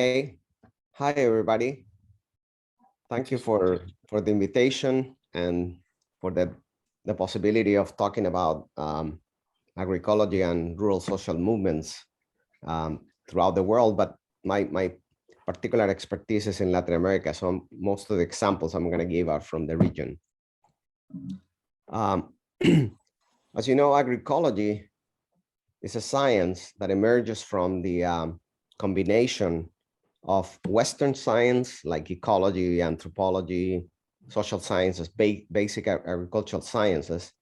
Hi, everybody. Thank you for the invitation and for the possibility of talking about agroecology and rural social movements throughout the world. But my particular expertise is in Latin America, so most of the examples I'm going to give are from the region. As you know, agroecology is a science that emerges from the combination of Western science like ecology, anthropology, social sciences, basic agricultural sciences,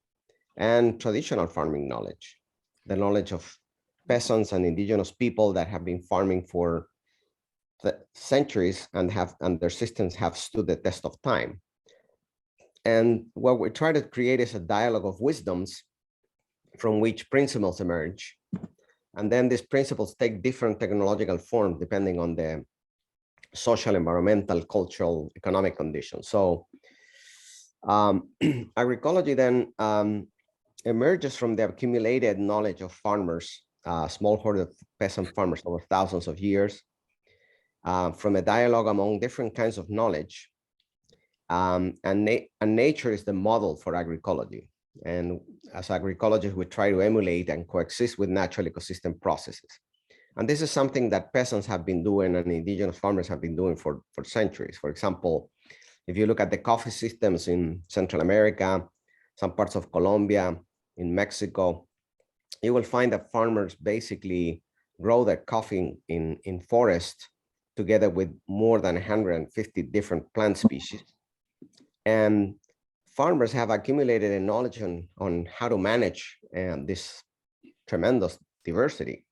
and traditional farming knowledge, the knowledge of peasants and indigenous people that have been farming for centuries and their systems have stood the test of time. And what we try to create is a dialogue of wisdoms from which principles emerge. And then these principles take different technological forms depending on the social, environmental, cultural, economic conditions. So agroecology then emerges from the accumulated knowledge of farmers, smallholder peasant farmers over thousands of years, from a dialogue among different kinds of knowledge. And nature is the model for agroecology. And as agroecologists, we try to emulate and coexist with natural ecosystem processes. And this is something that peasants have been doing and indigenous farmers have been doing for centuries. For example, if you look at the coffee systems in Central America, some parts of Colombia, in Mexico, you will find that farmers basically grow their coffee in forest together with more than 150 different plant species. And farmers have accumulated a knowledge on how to manage this tremendous diversity.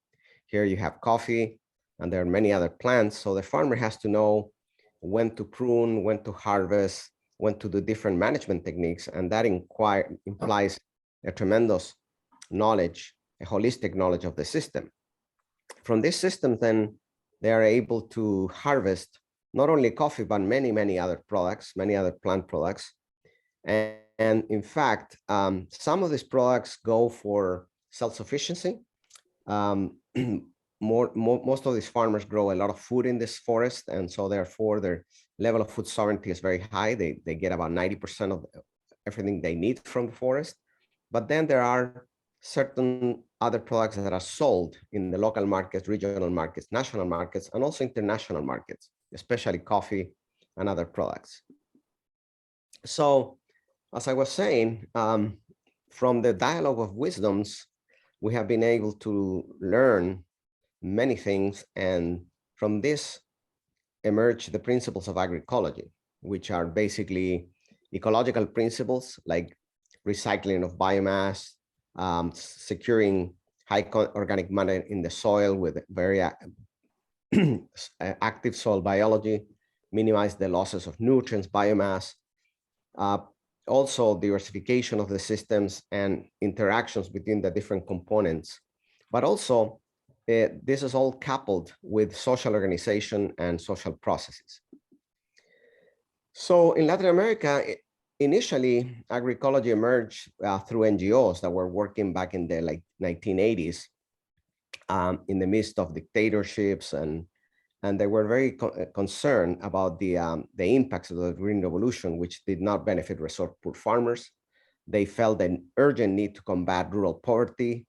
Here you have coffee, and there are many other plants. So the farmer has to know when to prune, when to harvest, when to do different management techniques. And that implies a tremendous knowledge, a holistic knowledge of the system. From this system, then they are able to harvest not only coffee, but many, many other products, many other plant products. And in fact, some of these products go for self-sufficiency. Most of these farmers grow a lot of food in this forest, and so therefore their level of food sovereignty is very high. They get about 90% of everything they need from the forest. But then there are certain other products that are sold in the local markets, regional markets, national markets, and also international markets, especially coffee and other products. So, as I was saying, from the dialogue of wisdoms, we have been able to learn many things, and from this emerge the principles of agroecology, which are basically ecological principles like recycling of biomass, securing high organic matter in the soil with very active soil biology, minimize the losses of nutrients, biomass, also diversification of the systems and interactions between the different components, but also this is all coupled with social organization and social processes. So in Latin America, initially, agroecology emerged through NGOs that were working back in the 1980s in the midst of dictatorships, and they were very concerned about the impacts of the Green Revolution, which did not benefit resource-poor farmers. They felt an urgent need to combat rural poverty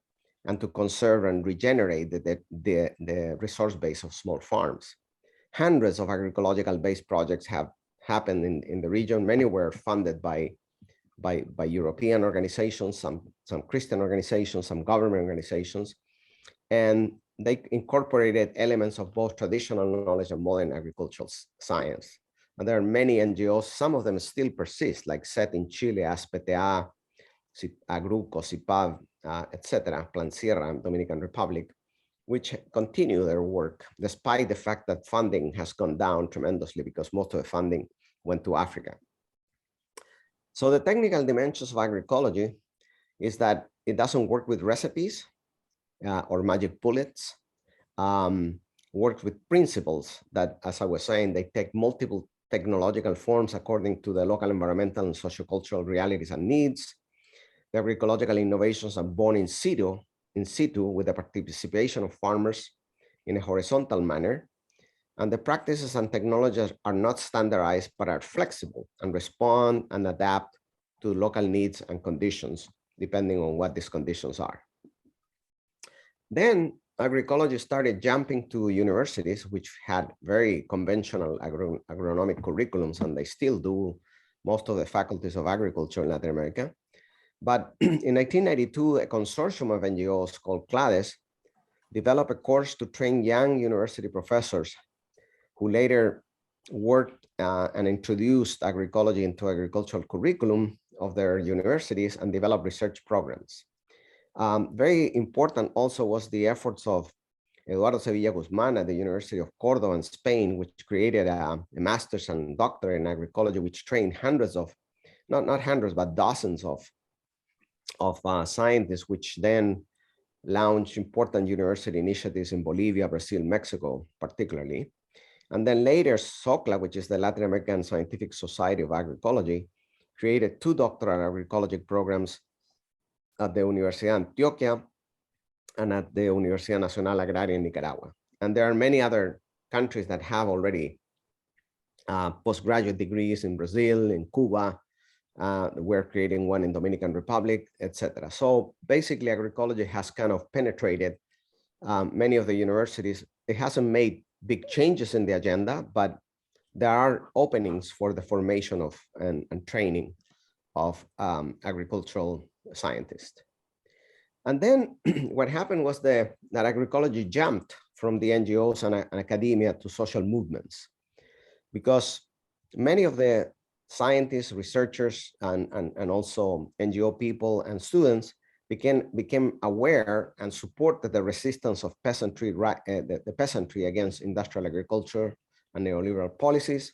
and to conserve and regenerate the resource base of small farms. Hundreds of agroecological-based projects have happened in the region. Many were funded by European organizations, some Christian organizations, some government organizations, and they incorporated elements of both traditional knowledge and modern agricultural science. And there are many NGOs, some of them still persist, like SET in Chile, ASPTA, Agruco, CIPAV, etc., Plan Sierra, Dominican Republic, which continue their work, despite the fact that funding has gone down tremendously because most of the funding went to Africa. So the technical dimensions of agroecology is that it doesn't work with recipes or magic bullets, works with principles that, as I was saying, they take multiple technological forms according to the local environmental and sociocultural realities and needs. The agroecological innovations are born in situ with the participation of farmers in a horizontal manner. And the practices and technologies are not standardized, but are flexible and respond and adapt to local needs and conditions, depending on what these conditions are. Then agroecology started jumping to universities, which had very conventional agronomic curriculums, and they still do most of the faculties of agriculture in Latin America. But in 1992, a consortium of NGOs called CLADES developed a course to train young university professors who later worked and introduced agroecology into agricultural curriculum of their universities and developed research programs. Very important also was the efforts of Eduardo Sevilla Guzmán at the University of Córdoba in Spain, which created a master's and doctorate in agroecology, which trained hundreds of, not hundreds, but dozens of scientists, which then launched important university initiatives in Bolivia, Brazil, Mexico, particularly. And then later, SOCLA, which is the Latin American Scientific Society of Agroecology, created 2 doctoral agroecology programs at the Universidad de Antioquia and at the Universidad Nacional Agraria in Nicaragua. And there are many other countries that have already postgraduate degrees in Brazil, in Cuba. We're creating one in Dominican Republic, etc. So basically, agroecology has kind of penetrated many of the universities. It hasn't made big changes in the agenda, but there are openings for the formation of and training of agricultural scientists. And then what happened was that agroecology jumped from the NGOs and academia to social movements, because many of the scientists, researchers, and also NGO people and students became aware and supported the resistance of peasantry, the peasantry against industrial agriculture and neoliberal policies.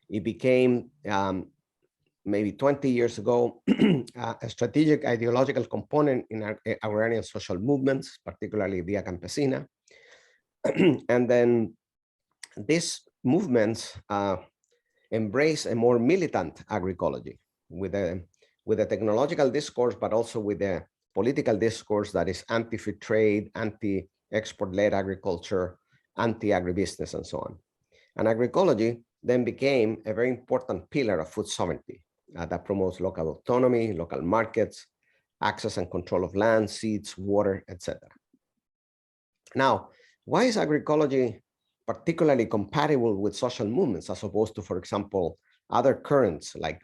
It became, maybe 20 years ago, a strategic ideological component in agrarian social movements, particularly Via Campesina. And then these movements embrace a more militant agroecology with a technological discourse, but also with a political discourse that is anti-free trade, anti-export-led agriculture, anti-agribusiness, and so on. And agroecology then became a very important pillar of food sovereignty that promotes local autonomy, local markets, access and control of land, seeds, water, etc. Now, why is agroecology particularly compatible with social movements as opposed to, for example, other currents like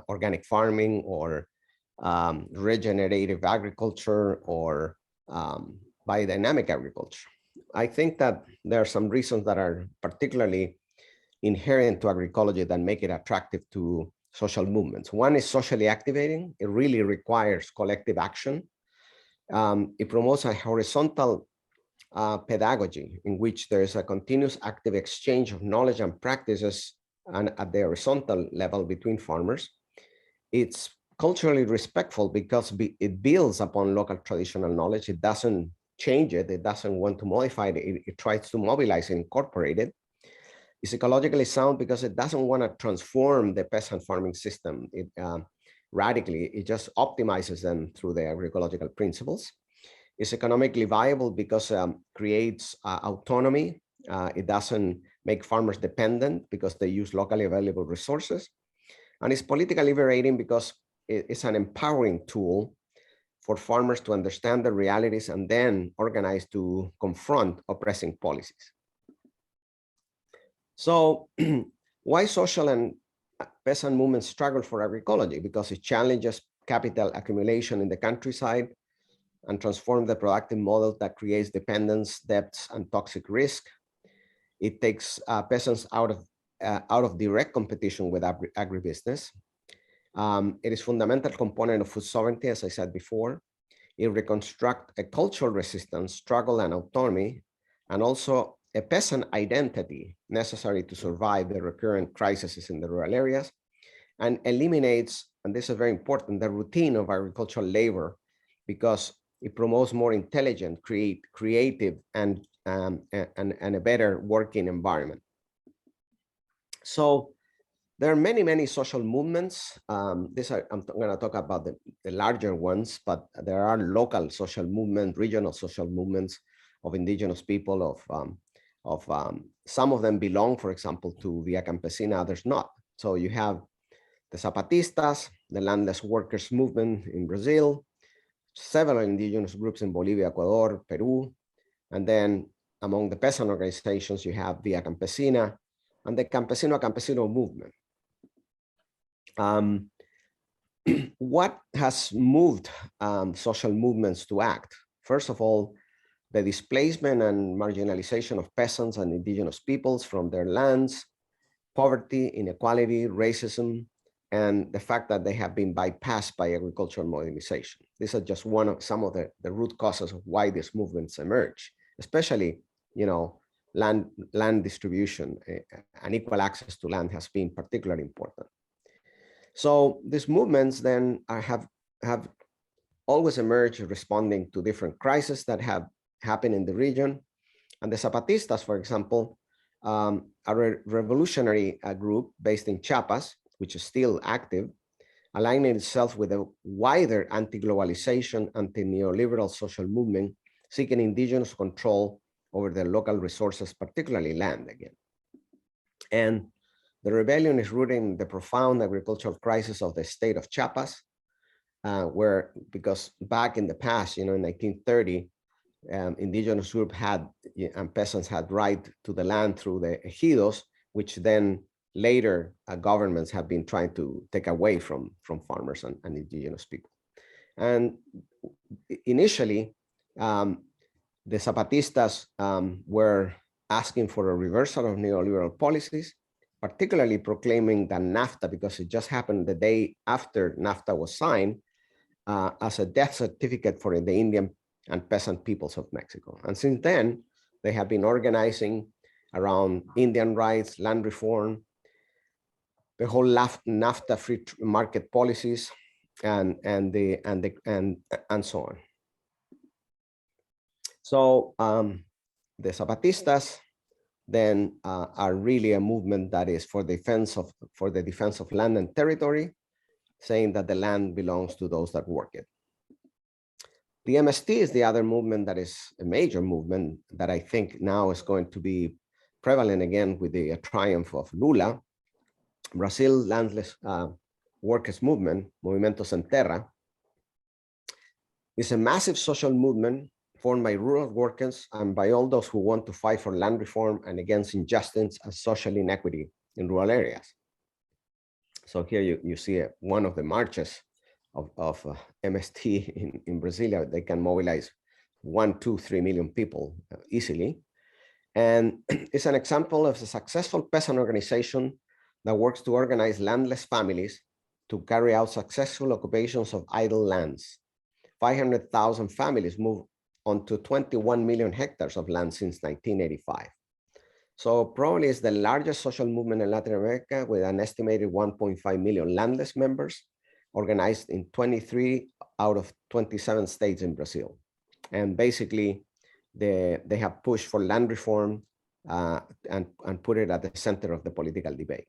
organic farming or regenerative agriculture or biodynamic agriculture? I think that there are some reasons that are particularly inherent to agroecology that make it attractive to social movements. One is socially activating. It really requires collective action. It promotes a horizontal pedagogy in which there is a continuous active exchange of knowledge and practices and at the horizontal level between farmers. It's culturally respectful because it builds upon local traditional knowledge. It doesn't change it. It doesn't want to modify it. It tries to mobilize and incorporate it. It's ecologically sound because it doesn't want to transform the peasant farming system radically. It just optimizes them through the agroecological principles. It's economically viable because it creates autonomy. It doesn't make farmers dependent because they use locally available resources. And it's politically liberating because it's an empowering tool for farmers to understand the realities and then organize to confront oppressing policies. So why social and peasant movements struggle for agroecology? Because it challenges capital accumulation in the countryside and transforms the productive model that creates dependence, debts, and toxic risk. It takes peasants out of direct competition with agribusiness. It is a fundamental component of food sovereignty, as I said before. It reconstructs a cultural resistance, struggle, and autonomy, and also a peasant identity necessary to survive the recurrent crises in the rural areas, and eliminates, and this is very important, the routine of agricultural labor, because it promotes more intelligent, creative, and a better working environment. So there are many social movements. I'm going to talk about the larger ones, but there are local social movements, regional social movements of indigenous people, some of them belong, for example, to Via Campesina, others not. So you have the Zapatistas, the landless workers movement in Brazil, several indigenous groups in Bolivia, Ecuador, Peru, and then among the peasant organizations, you have Via Campesina and the Campesino movement. What has moved social movements to act? First of all, the displacement and marginalization of peasants and indigenous peoples from their lands, poverty, inequality, racism, and the fact that they have been bypassed by agricultural modernization. These are just some of the root causes of why these movements emerge, especially, land distribution and equal access to land has been particularly important. So these movements then have always emerged responding to different crises that have happened in the region. And the Zapatistas, for example, are a revolutionary group based in Chiapas, which is still active, aligning itself with a wider anti-globalization, anti-neoliberal social movement, seeking indigenous control over their local resources, particularly land again. And the rebellion is rooted in the profound agricultural crisis of the state of Chiapas, where, because back in the past, in 1930, indigenous group and peasants had right to the land through the ejidos, which then later governments have been trying to take away from farmers and indigenous people. And initially, the Zapatistas were asking for a reversal of neoliberal policies, particularly proclaiming that NAFTA, because it just happened the day after NAFTA was signed, as a death certificate for the Indian and peasant peoples of Mexico. And since then, they have been organizing around Indian rights, land reform, the whole NAFTA free market policies, and so on. So the Zapatistas then are really a movement that is for the defense of land and territory, saying that the land belongs to those that work it. The MST is the other movement that is a major movement that I think now is going to be prevalent again with the triumph of Lula. Brazil Landless Workers Movement, Movimento Sem Terra, is a massive social movement formed by rural workers and by all those who want to fight for land reform and against injustice and social inequity in rural areas. So here you see one of the marches of MST in Brazil. They can mobilize 1, 2, 3 million people easily. And it's an example of a successful peasant organization that works to organize landless families to carry out successful occupations of idle lands. 500,000 families moved onto 21 million hectares of land since 1985. So probably it's the largest social movement in Latin America with an estimated 1.5 million landless members organized in 23 out of 27 states in Brazil. And basically they have pushed for land reform and put it at the center of the political debate.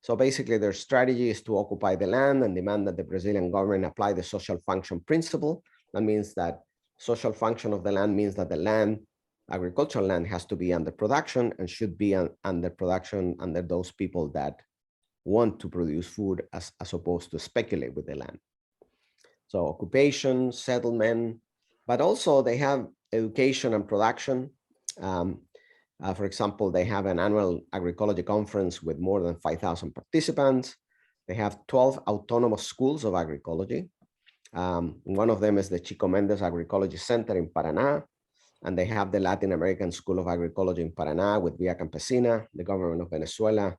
So basically their strategy is to occupy the land and demand that the Brazilian government apply the social function principle. That means that social function of the land means that the land, agricultural land, has to be under production and should be under production under those people that want to produce food as opposed to speculate with the land. So occupation, settlement, but also they have education and production. For example, they have an annual agroecology conference with more than 5,000 participants. They have 12 autonomous schools of agroecology. One of them is the Chico Mendes Agroecology Center in Paraná, and they have the Latin American School of Agroecology in Paraná with Via Campesina, the government of Venezuela,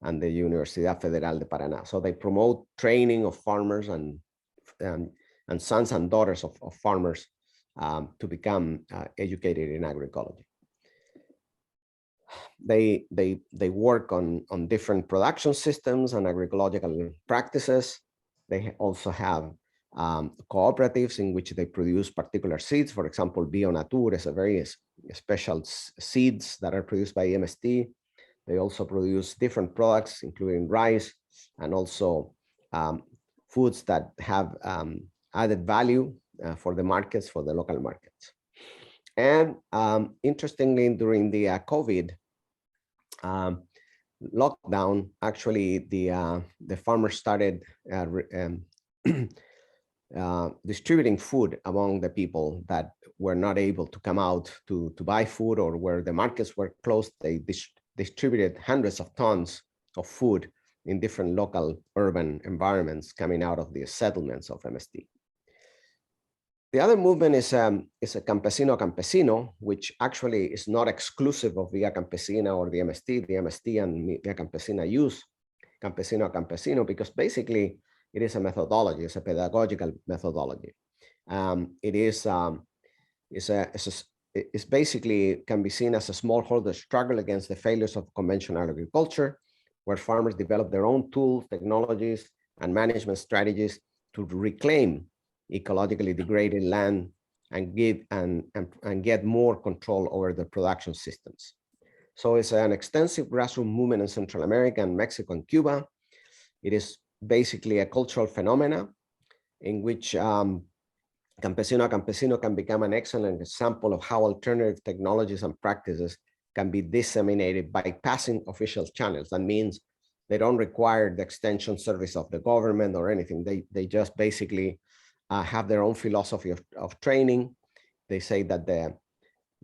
and the Universidad Federal de Paraná. So they promote training of farmers and sons and daughters of farmers to become educated in agroecology. They work on different production systems and agroecological practices. They also have cooperatives in which they produce particular seeds. For example, Bio Natur is a very special seeds that are produced by MST. They also produce different products, including rice and also foods that have added value for the markets, for the local markets. And interestingly, during the COVID um, lockdown, actually the farmers started distributing food among the people that were not able to come out to buy food, or where the markets were closed. They distributed hundreds of tons of food in different local urban environments coming out of the settlements of MST. The other movement is a campesino campesino, which actually is not exclusive of Via Campesina or the MST. The MST and Via Campesina use campesino campesino because basically it is a methodology, it's a pedagogical methodology. It's basically can be seen as a smallholder struggle against the failures of conventional agriculture, where farmers develop their own tools, technologies, and management strategies to reclaim ecologically degraded land and get more control over the production systems. So it's an extensive grassroots movement in Central America and Mexico and Cuba. It is basically a cultural phenomena in which campesino campesino can become an excellent example of how alternative technologies and practices can be disseminated by passing official channels. That means they don't require the extension service of the government or anything. They just basically have their own philosophy of training. They say that the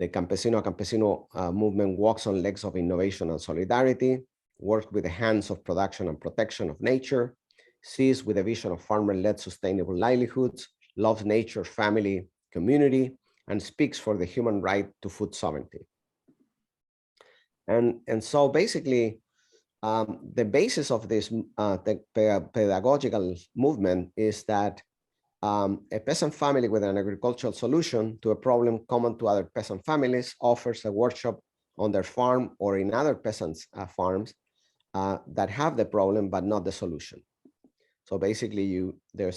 campesino campesino movement walks on legs of innovation and solidarity, works with the hands of production and protection of nature, sees with a vision of farmer-led sustainable livelihoods, loves nature, family, community, and speaks for the human right to food sovereignty. And so basically, the basis of this pedagogical movement is that a peasant family with an agricultural solution to a problem common to other peasant families offers a workshop on their farm or in other peasants' farms that have the problem but not the solution. So basically,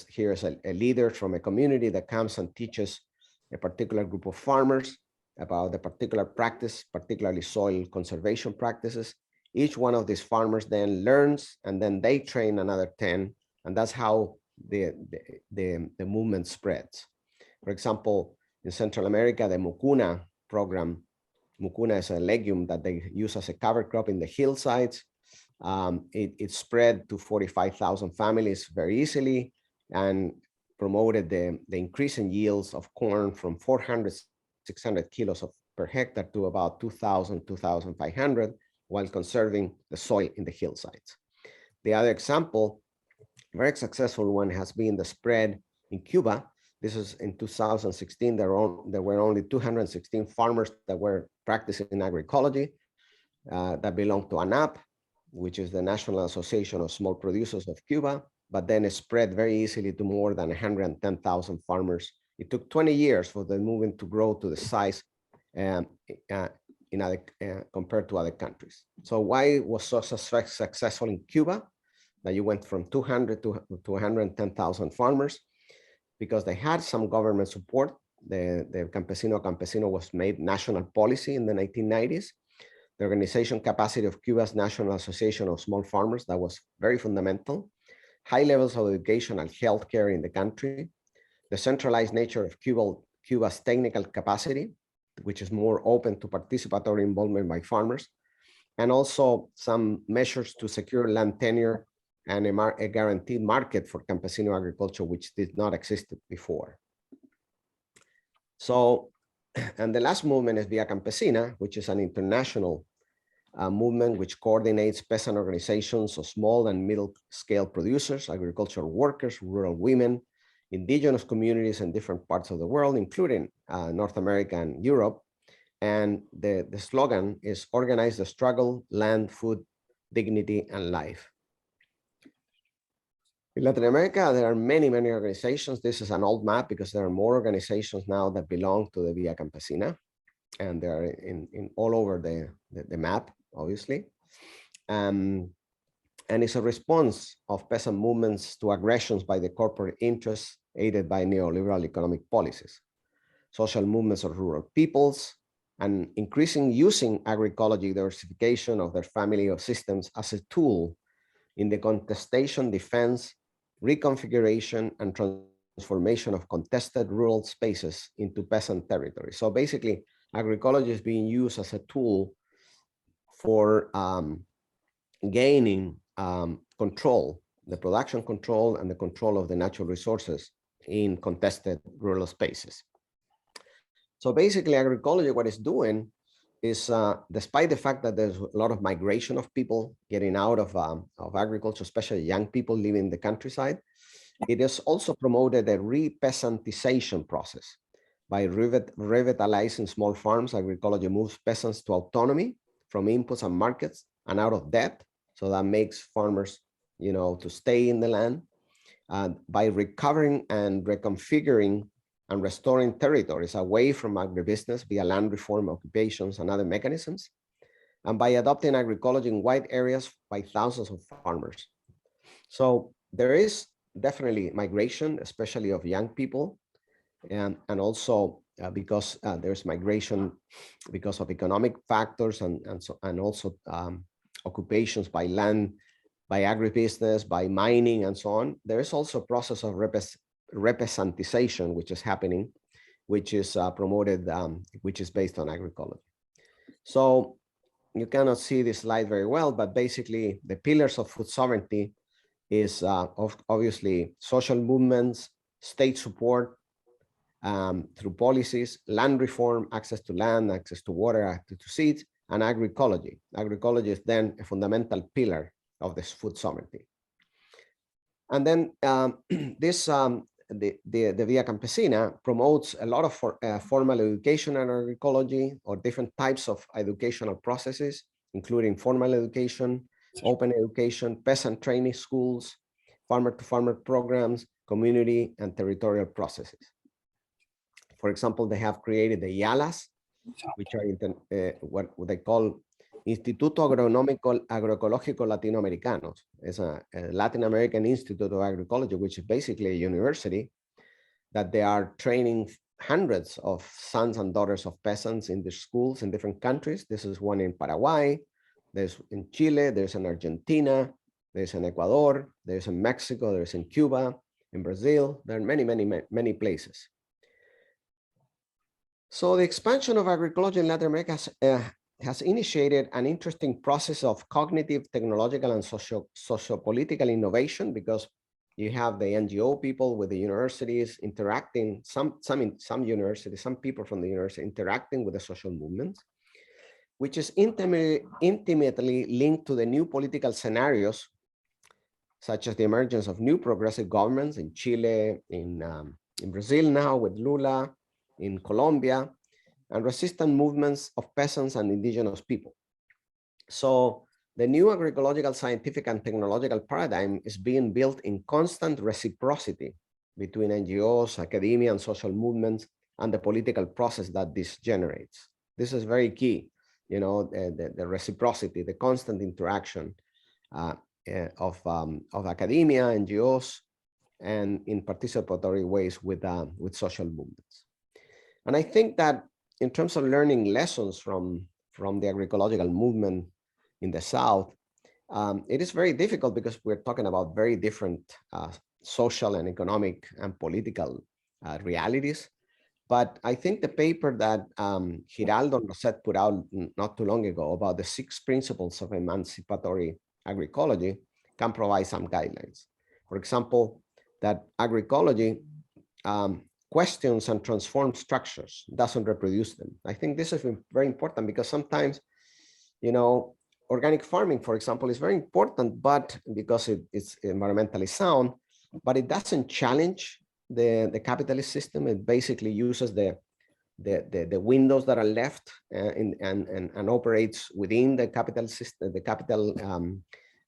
here's a leader from a community that comes and teaches a particular group of farmers about the particular practice, particularly soil conservation practices. Each one of these farmers then learns, and then they train another 10, and that's how the movement spreads. For example, in Central America, the mucuna program, mucuna is a legume that they use as a cover crop in the hillsides. It spread to 45,000 families very easily and promoted the increase in yields of corn from 400, 600 kilos per hectare to about 2,000, 2,500, while conserving the soil in the hillsides. The other example, very successful one, has been the spread in Cuba. This is in 2016. There were only 216 farmers that were practicing agroecology that belonged to ANAP, which is the National Association of Small Producers of Cuba, but then it spread very easily to more than 110,000 farmers. It took 20 years for the movement to grow to the size compared to other countries. So why it was so successful in Cuba, that you went from 200 to 110,000 farmers? Because they had some government support. The Campesino Campesino was made national policy in the 1990s. The organization capacity of Cuba's National Association of Small Farmers, that was very fundamental. High levels of education and healthcare in the country. The centralized nature of Cuba's technical capacity, which is more open to participatory involvement by farmers. And also some measures to secure land tenure and a guaranteed market for campesino agriculture, which did not exist before. So, and the last movement is Via Campesina, which is an international movement which coordinates peasant organizations of small and middle-scale producers, agricultural workers, rural women, indigenous communities in different parts of the world, including North America and Europe. And the slogan is organize the struggle, land, food, dignity, and life. In Latin America, there are many, many organizations. This is an old map because there are more organizations now that belong to the Via Campesina, and they're in all over the map, obviously. And it's a response of peasant movements to aggressions by the corporate interests aided by neoliberal economic policies, social movements of rural peoples, and increasing using agroecology diversification of their family of systems as a tool in the contestation, defense, reconfiguration, and transformation of contested rural spaces into peasant territory. So basically, agroecology is being used as a tool for gaining control, the production control and the control of the natural resources in contested rural spaces. So basically, agroecology, what it's doing is, despite the fact that there's a lot of migration of people getting out of agriculture, especially young people living in the countryside, it has also promoted a re-peasantization process. By revitalizing small farms, agroecology moves peasants to autonomy from inputs and markets and out of debt. So that makes farmers, to stay in the land. By recovering and reconfiguring and restoring territories away from agribusiness via land reform, occupations, and other mechanisms, and by adopting agroecology in wide areas by thousands of farmers. So there is definitely migration, especially of young people, and also because there's migration because of economic factors and also occupations by land, by agribusiness, by mining, and so on. There is also a process of repeasantization, which is happening, which is promoted, which is based on agroecology. So you cannot see this slide very well, but basically the pillars of food sovereignty is obviously social movements, state support through policies, land reform, access to land, access to water, access to seeds, and agroecology. Agroecology is then a fundamental pillar of this food sovereignty. And then the Via Campesina promotes a lot of formal education in agroecology, or different types of educational processes, including formal education, open education, peasant training schools, farmer-to-farmer programs, community and territorial processes. For example, they have created the IALAs, which are what they call Instituto Agroecológico Latinoamericano. It's a Latin American Institute of Agroecology, which is basically a university that they are training hundreds of sons and daughters of peasants in the schools in different countries. This is one in Paraguay, there's in Chile, there's in Argentina, there's in Ecuador, there's in Mexico, there's in Cuba, in Brazil. There are many, many, many places. So the expansion of agroecology in Latin America has initiated an interesting process of cognitive, technological, and socio-political innovation, because you have the NGO people with the universities interacting, some universities, some people from the university interacting with the social movements, which is intimately linked to the new political scenarios, such as the emergence of new progressive governments in Chile, in Brazil now with Lula, in Colombia, and resistant movements of peasants and indigenous people. So the new agroecological, scientific, and technological paradigm is being built in constant reciprocity between NGOs, academia, and social movements, and the political process that this generates. This is very key, the reciprocity, the constant interaction of academia, NGOs, and in participatory ways with social movements. And I think that in terms of learning lessons from the agroecological movement in the South, it is very difficult because we're talking about very different social and economic and political realities. But I think the paper that Giraldo and Rosette put out not too long ago about the 6 principles of emancipatory agroecology can provide some guidelines. For example, that agroecology questions and transforms structures, doesn't reproduce them. I think this is very important because sometimes, organic farming, for example, is very important, but because it's environmentally sound, but it doesn't challenge the capitalist system. It basically uses the windows that are left and operates within the capital system, the capital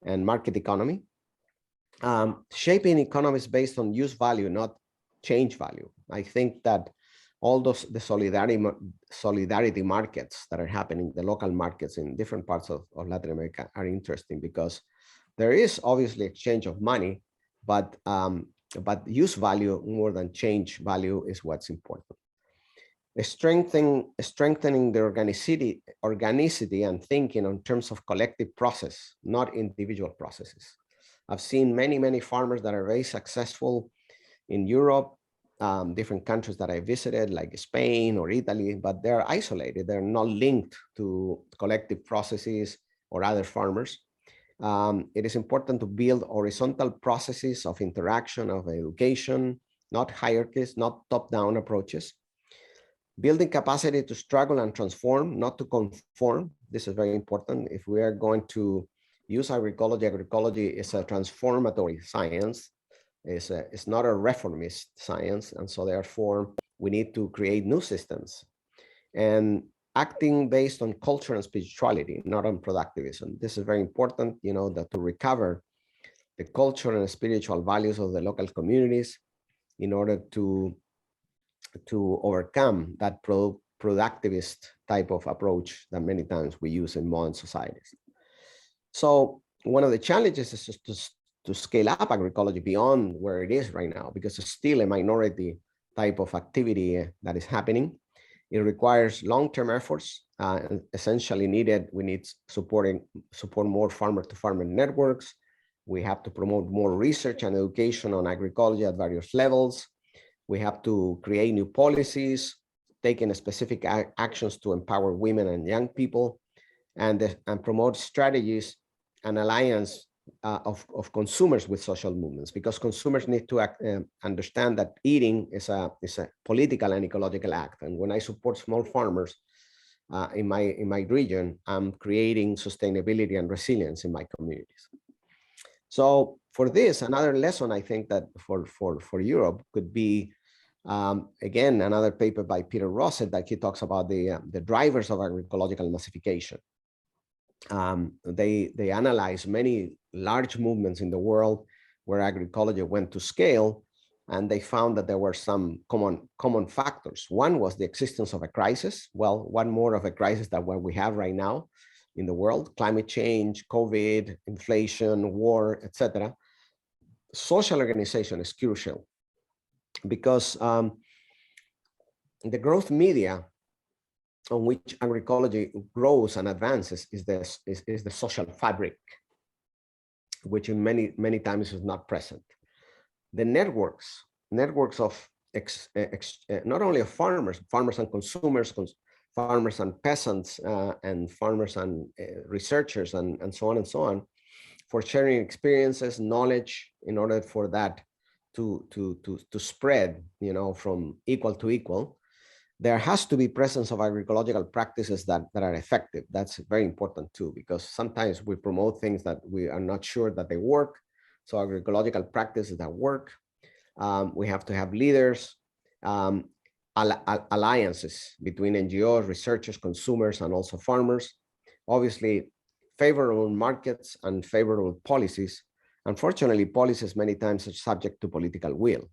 and market economy. Shaping economies based on use value, not change value. I think that all the solidarity markets that are happening, the local markets in different parts of Latin America, are interesting because there is obviously exchange of money, but use value more than change value is what's important. Strengthening the organicity and thinking in terms of collective process, not individual processes. I've seen many farmers that are very successful in Europe different countries that I visited, like Spain or Italy, but they're isolated. They're not linked to collective processes or other farmers. It is important to build horizontal processes of interaction, of education, not hierarchies, not top-down approaches. Building capacity to struggle and transform, not to conform. This is very important. If we are going to use agroecology is a transformatory science. It's not a reformist science. And so therefore, we need to create new systems and acting based on culture and spirituality, not on productivism. This is very important, that to recover the culture and spiritual values of the local communities in order to overcome that productivist type of approach that many times we use in modern societies. So one of the challenges is just to scale up agroecology beyond where it is right now, because it's still a minority type of activity that is happening. It requires long-term efforts, essentially needed. We need support more farmer-to-farmer networks. We have to promote more research and education on agroecology at various levels. We have to create new policies, taking specific actions to empower women and young people, and promote strategies and alliance of consumers with social movements, because consumers need to understand that eating is a political and ecological act. And when I support small farmers in my region, I'm creating sustainability and resilience in my communities. So for this, another lesson I think that for Europe could be, again, another paper by Peter Rosset that he talks about the drivers of agroecological massification. They analyze many large movements in the world where agroecology went to scale, and they found that there were some common factors. One was the existence of a crisis. Well, one more of a crisis than what we have right now in the world: climate change, COVID, inflation, war, etc. Social organization is crucial, because the growth media on which agroecology grows and advances is the social fabric, which in many times is not present. The networks of not only of farmers and consumers, farmers and peasants, and farmers and researchers, and so on, for sharing experiences, knowledge, in order for that to spread, from equal to equal. There has to be presence of agroecological practices that are effective. That's very important too, because sometimes we promote things that we are not sure that they work. So agroecological practices that work. We have to have leaders, alliances between NGOs, researchers, consumers, and also farmers. Obviously, favorable markets and favorable policies. Unfortunately, policies many times are subject to political will.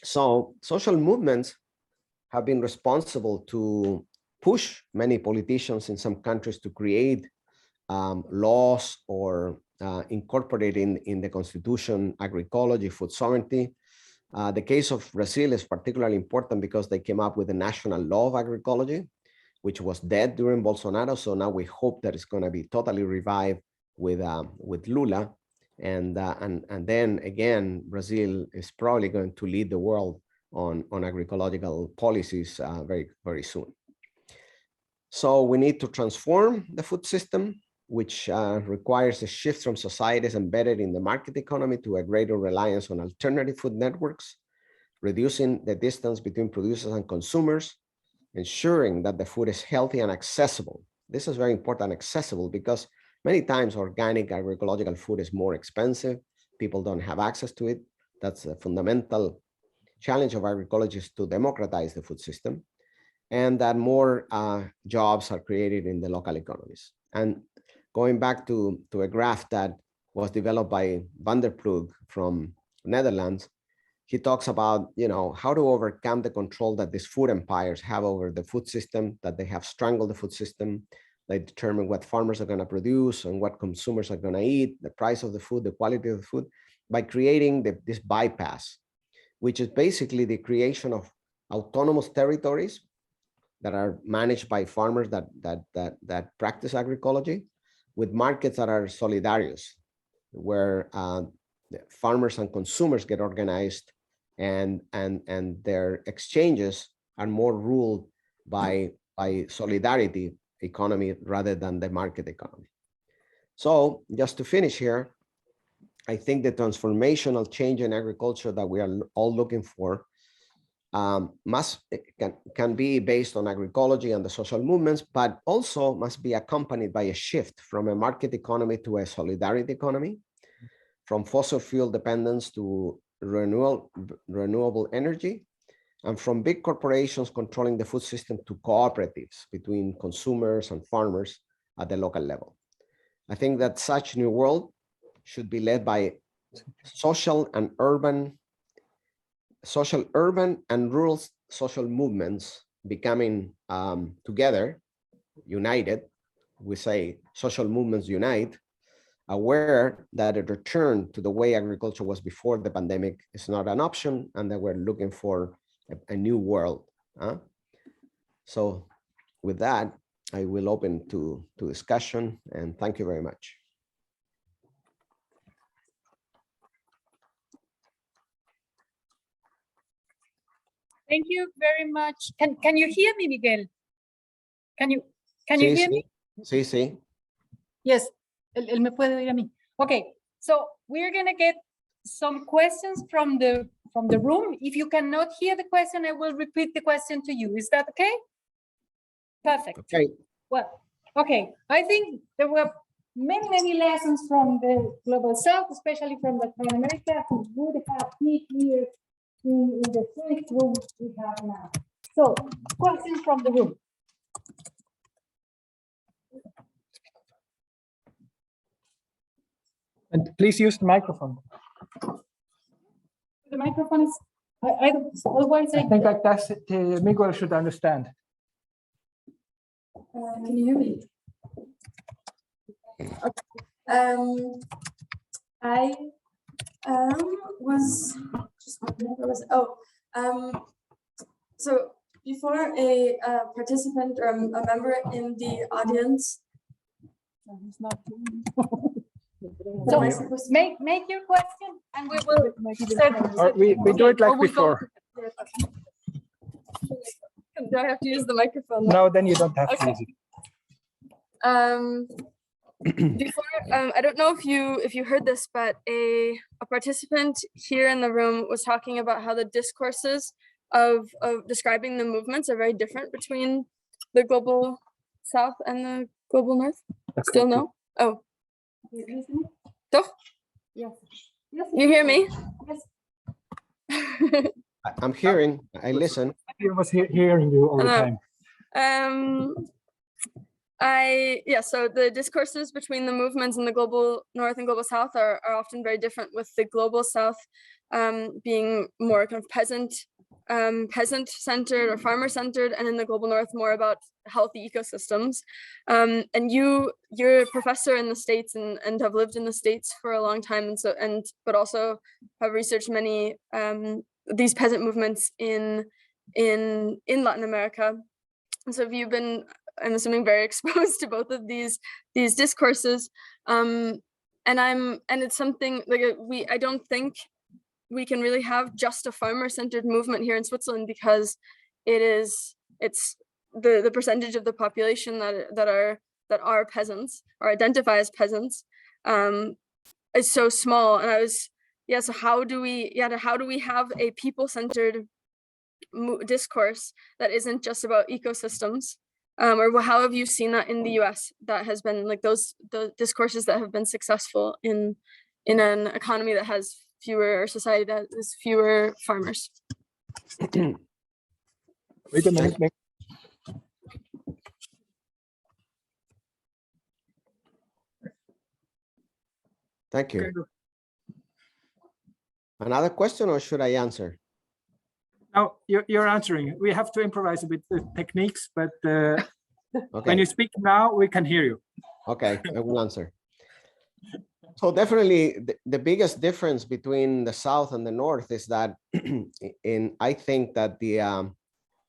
So social movements have been responsible to push many politicians in some countries to create laws or incorporate in the constitution agroecology, food sovereignty. The case of Brazil is particularly important because they came up with a national law of agroecology, which was dead during Bolsonaro. So now we hope that it's going to be totally revived with Lula. And then again, Brazil is probably going to lead the world on agroecological policies very, very soon. So we need to transform the food system, which requires a shift from societies embedded in the market economy to a greater reliance on alternative food networks, reducing the distance between producers and consumers, ensuring that the food is healthy and accessible. This is very important, accessible, because many times organic agroecological food is more expensive. People don't have access to it. That's a fundamental challenge of agroecology, is to democratize the food system, and that more jobs are created in the local economies. And going back to a graph that was developed by Van der Ploeg from Netherlands, he talks about, how to overcome the control that these food empires have over the food system, that they have strangled the food system. They determine what farmers are going to produce and what consumers are going to eat, the price of the food, the quality of the food, by creating this bypass, which is basically the creation of autonomous territories that are managed by farmers that practice agroecology, with markets that are solidarious, where the farmers and consumers get organized, and their exchanges are more ruled by solidarity economy rather than the market economy. So just to finish here, I think the transformational change in agriculture that we are all looking for can be based on agroecology and the social movements, but also must be accompanied by a shift from a market economy to a solidarity economy, from fossil fuel dependence to renewable energy, and from big corporations controlling the food system to cooperatives between consumers and farmers at the local level. I think that such new world should be led by social urban and rural social movements becoming together, united. We say social movements unite, aware that a return to the way agriculture was before the pandemic is not an option, and that we're looking for a new world. So with that, I will open to discussion, and thank you very much. Thank you very much. Can you hear me, Miguel? Can you hear me? Sí, sí. Yes, él me puede oír a mí. Okay, so we're gonna get some questions from the room. If you cannot hear the question, I will repeat the question to you. Is that okay? Perfect. Okay. Well, okay. I think there were many lessons from the Global South, especially from Latin America, who would have been here in the same room we have now. So, questions from the room. And please use the microphone. The microphone is, otherwise I think like that's Miguel should understand. Can you hear me? Okay. I was just so before a participant or a member in the audience. so make your question and we will Or we do it like before. Do I have to use the microphone? No, then you don't have to Okay. use it. Before, I don't know if you heard this, but a participant here in the room was talking about how the discourses of describing the movements are very different between the global South and the global North. Still no? Oh. Doch? Yes. You hear me? Yes. I'm hearing, I listen. I was hearing you all the Hello. time. So the discourses between the movements in the global North and global South are often very different, with the global South being more kind of peasant centered or farmer centered, and in the global North more about healthy ecosystems. And you're a professor in the States and have lived in the States for a long time, but also have researched many these peasant movements in Latin America. And so have you been, I'm assuming, very exposed to both of these discourses, and it's something like I don't think we can really have just a farmer-centered movement here in Switzerland, because it's the percentage of the population that are peasants or identify as peasants is so small. And so how do we have a people-centered discourse that isn't just about ecosystems? Or how have you seen that in the US? That has been like the discourses that have been successful in an economy that has fewer, or society that has fewer farmers. Wait a minute. Thank you. Another question, or should I answer? No, you're answering. We have to improvise a bit with techniques, but Okay. when you speak now, we can hear you. Okay, I will answer. So definitely the biggest difference between the South and the North is that I think that the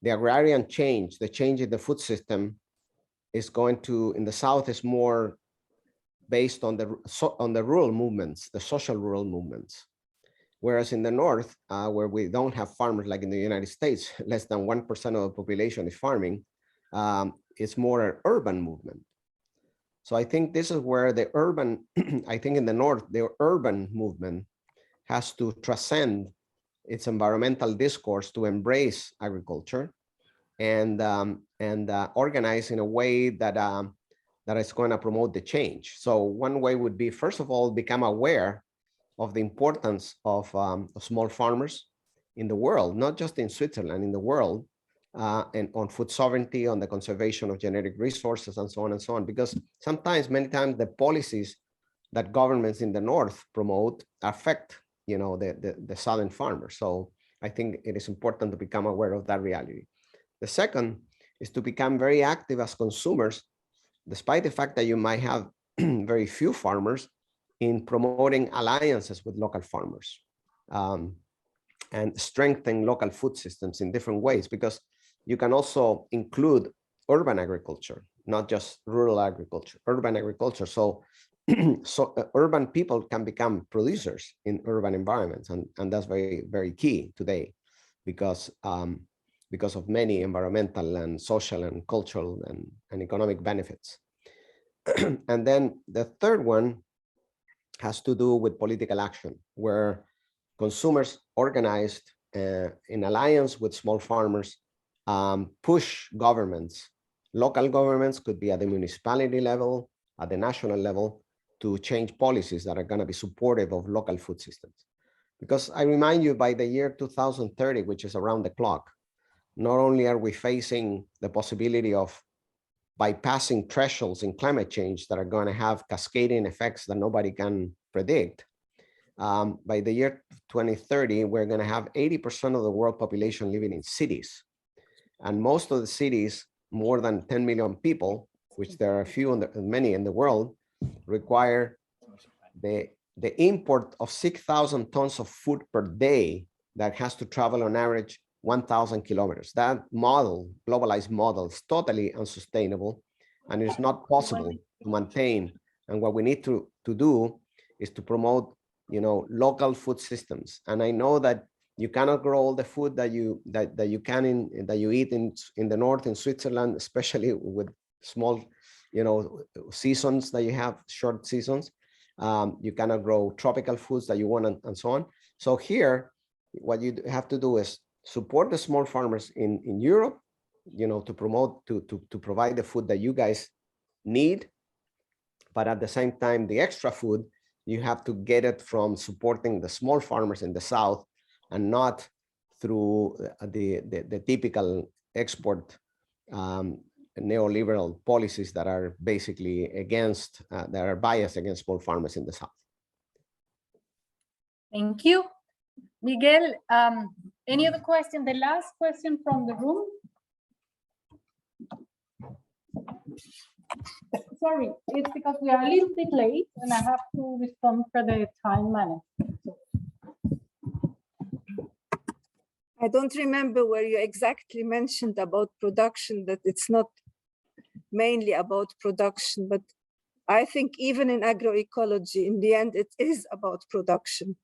agrarian change, the change in the food system is going to, in the South, is more based on the rural movements, the social rural movements. Whereas in the North, where we don't have farmers like in the United States, less than 1% of the population is farming, it's more an urban movement. So I think this is where the urban, I think in the North, the urban movement has to transcend its environmental discourse to embrace agriculture and organize in a way that that is going to promote the change. So one way would be, first of all, become aware of the importance of small farmers in the world, not just in Switzerland, in the world, and on food sovereignty, on the conservation of genetic resources, and so on and so on. Because many times, the policies that governments in the North promote affect, you know, the southern farmers. So I think it is important to become aware of that reality. The second is to become very active as consumers, despite the fact that you might have very few farmers, in promoting alliances with local farmers and strengthen local food systems in different ways, because you can also include urban agriculture, not just rural agriculture, urban agriculture. So, urban people can become producers in urban environments, and that's very, very key today, because of many environmental and social and cultural and economic benefits. And then the third one has to do with political action, where consumers organized in alliance with small farmers push governments. Local governments could be at the municipality level, at the national level, to change policies that are going to be supportive of local food systems. Because I remind you, by the year 2030, which is around the clock, not only are we facing the possibility of bypassing thresholds in climate change that are going to have cascading effects that nobody can predict. By the year 2030, we're going to have 80% of the world population living in cities. And most of the cities, more than 10 million people, which there are many in the world, require the import of 6,000 tons of food per day that has to travel on average 1,000 kilometers. That model, globalized model, is totally unsustainable, and it's not possible to maintain. And what we need to do is to promote, you know, local food systems. And I know that you cannot grow all the food that you eat in the North, in Switzerland, especially with small, you know, seasons that you have, short seasons. You cannot grow tropical foods that you want, and so on. So here, what you have to do is support the small farmers in Europe, you know, to promote, to provide the food that you guys need. But at the same time, the extra food, you have to get it from supporting the small farmers in the South, and not through the typical export neoliberal policies that are basically against, that are biased against small farmers in the South. Thank you. Miguel, any other question? The last question from the room. Sorry, it's because we are a little bit late and I have to respond for the time management. I don't remember where you exactly mentioned about production, that it's not mainly about production, but I think even in agroecology, in the end, it is about production.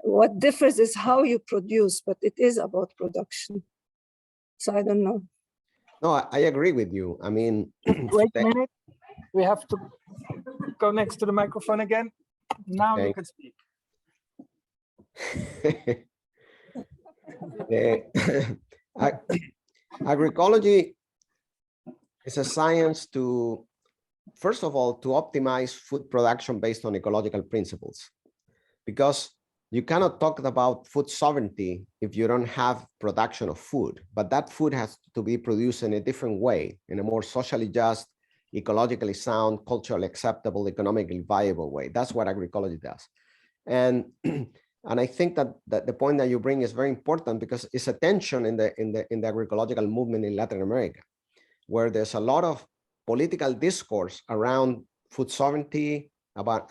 What differs is how you produce, but it is about production. So I don't know. No, I agree with you. I mean, Wait a minute. We have to go next to the microphone again. Now Okay. you can speak. Agroecology is a science to, first of all, to optimize food production based on ecological principles, because you cannot talk about food sovereignty if you don't have production of food, but that food has to be produced in a different way, in a more socially just, ecologically sound, culturally acceptable, economically viable way. That's what agroecology does. And I think that the point that you bring is very important, because it's a tension in the agroecological movement in Latin America, where there's a lot of political discourse around food sovereignty, around